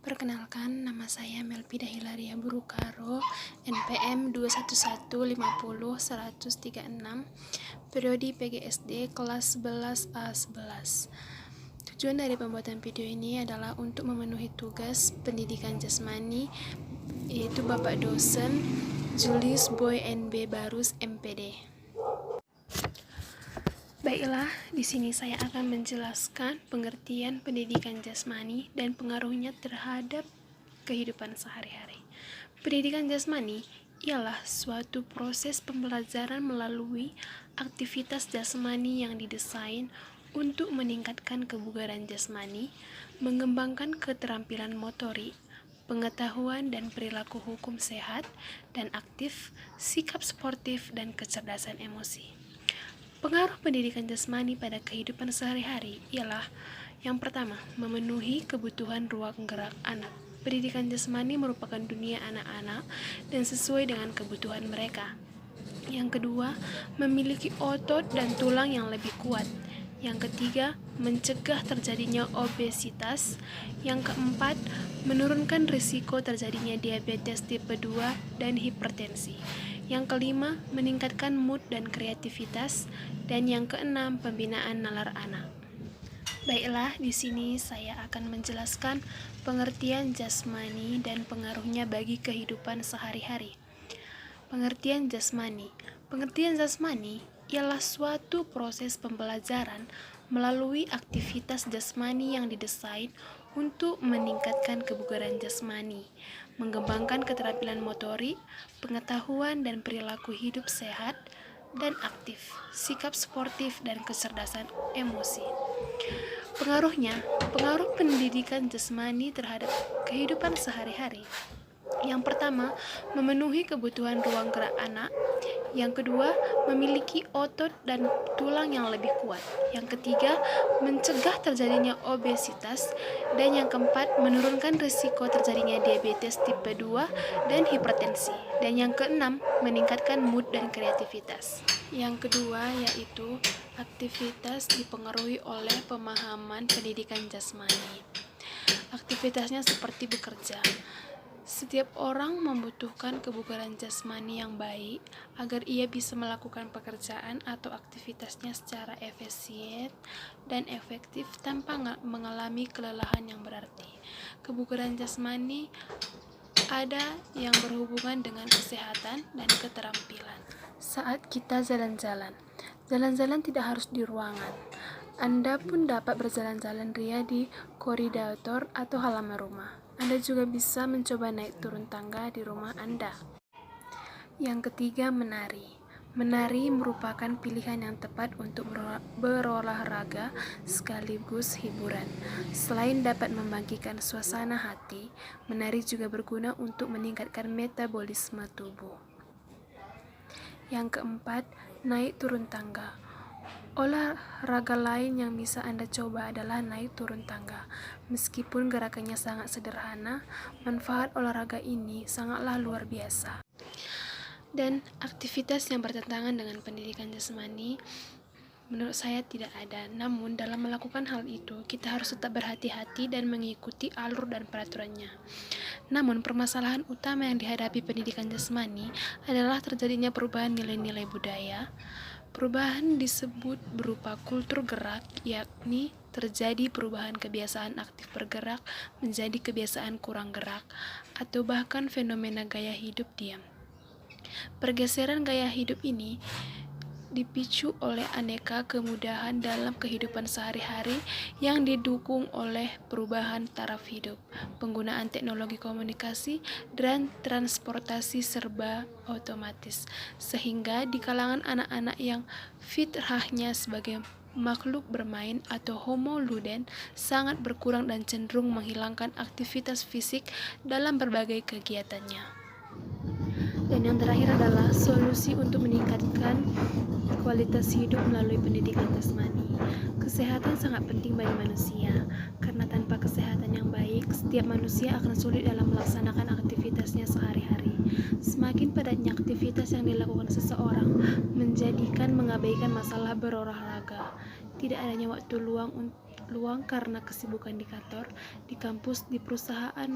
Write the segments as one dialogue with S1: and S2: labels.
S1: Perkenalkan, nama saya Melpida Hilaria Burukaro, NPM 211500136, periode PGSD kelas 11A11. Tujuan dari pembuatan video ini adalah untuk memenuhi tugas pendidikan jasmani, yaitu Bapak Dosen Julius Boy NB Barus MPD. Baiklah, di sini saya akan menjelaskan pengertian pendidikan jasmani dan pengaruhnya terhadap kehidupan sehari-hari. Pendidikan jasmani ialah suatu proses pembelajaran melalui aktivitas jasmani yang didesain untuk meningkatkan kebugaran jasmani, mengembangkan keterampilan motorik, pengetahuan dan perilaku hukum sehat dan aktif, sikap sportif, dan kecerdasan emosi. Pengaruh pendidikan jasmani pada kehidupan sehari-hari ialah yang pertama, memenuhi kebutuhan ruang gerak anak. Pendidikan jasmani merupakan dunia anak-anak dan sesuai dengan kebutuhan mereka. Yang kedua, memiliki otot dan tulang yang lebih kuat. Yang ketiga, mencegah terjadinya obesitas. Yang keempat, menurunkan risiko terjadinya diabetes tipe 2 dan hipertensi. Yang kelima, meningkatkan mood dan kreativitas. Dan yang keenam, pembinaan nalar anak. Baiklah, di sini saya akan menjelaskan pengertian jasmani dan pengaruhnya bagi kehidupan sehari-hari. Pengertian jasmani. Pengertian jasmani ialah suatu proses pembelajaran melalui aktivitas jasmani yang didesain untuk meningkatkan kebugaran jasmani, mengembangkan keterampilan motorik, pengetahuan dan perilaku hidup sehat dan aktif, sikap sportif dan kecerdasan emosi. Pengaruh pendidikan jasmani terhadap kehidupan sehari-hari. Yang pertama, memenuhi kebutuhan ruang gerak anak. Yang kedua, memiliki otot dan tulang yang lebih kuat. Yang ketiga, mencegah terjadinya obesitas. Dan yang keempat, menurunkan risiko terjadinya diabetes tipe 2 dan hipertensi. Dan yang keenam, meningkatkan mood dan kreativitas. Yang kedua yaitu aktivitas dipengaruhi oleh pemahaman pendidikan jasmani. Aktivitasnya seperti bekerja. Setiap orang membutuhkan kebugaran jasmani yang baik agar ia bisa melakukan pekerjaan atau aktivitasnya secara efisien dan efektif tanpa mengalami kelelahan yang berarti. Kebugaran jasmani ada yang berhubungan dengan kesehatan dan keterampilan. Saat kita jalan-jalan tidak harus di ruangan. Anda pun dapat berjalan-jalan ria di koridor atau halaman rumah. Anda juga bisa mencoba naik turun tangga di rumah Anda. Yang ketiga, menari. Menari merupakan pilihan yang tepat untuk berolahraga sekaligus hiburan. Selain dapat membangkitkan suasana hati, menari juga berguna untuk meningkatkan metabolisme tubuh. Yang keempat, naik turun tangga. Olahraga lain yang bisa Anda coba adalah naik turun tangga. Meskipun gerakannya sangat sederhana, manfaat olahraga ini sangatlah luar biasa. Dan aktivitas yang bertentangan dengan pendidikan jasmani menurut saya tidak ada. Namun dalam melakukan hal itu, kita harus tetap berhati-hati dan mengikuti alur dan peraturannya. Namun permasalahan utama yang dihadapi pendidikan jasmani adalah terjadinya perubahan nilai-nilai budaya. Perubahan disebut berupa kultur gerak, yakni terjadi perubahan kebiasaan aktif bergerak menjadi kebiasaan kurang gerak, atau bahkan fenomena gaya hidup diam. Pergeseran gaya hidup ini dipicu oleh aneka kemudahan dalam kehidupan sehari-hari yang didukung oleh perubahan taraf hidup, penggunaan teknologi komunikasi, dan transportasi serba otomatis, sehingga di kalangan anak-anak yang fitrahnya sebagai makhluk bermain atau homo ludens sangat berkurang dan cenderung menghilangkan aktivitas fisik dalam berbagai kegiatannya. Dan yang terakhir adalah solusi untuk meningkatkan kualitas hidup melalui pendidikan jasmani. Kesehatan sangat penting bagi manusia, karena tanpa kesehatan yang baik, setiap manusia akan sulit dalam melaksanakan aktivitasnya sehari-hari. Semakin padatnya aktivitas yang dilakukan seseorang menjadikan mengabaikan masalah berolahraga. Tidak adanya waktu luang luang karena kesibukan di kantor, di kampus, di perusahaan,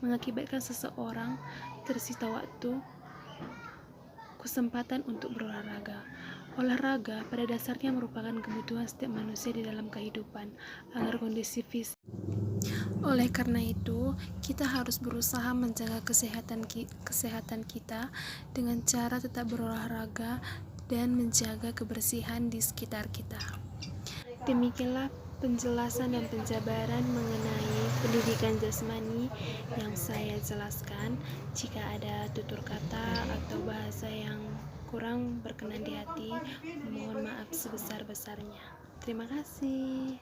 S1: mengakibatkan seseorang tersita waktu kesempatan untuk berolahraga. Olahraga pada dasarnya merupakan kebutuhan setiap manusia di dalam kehidupan agar kondisi fisik. Oleh karena itu, kita harus berusaha menjaga kesehatan kita dengan cara tetap berolahraga dan menjaga kebersihan di sekitar kita. Demikianlah penjelasan dan penjabaran mengenai pendidikan jasmani yang saya jelaskan. Jika ada tutur kata atau bahasa yang kurang berkenan di hati, mohon maaf sebesar-besarnya. Terima kasih.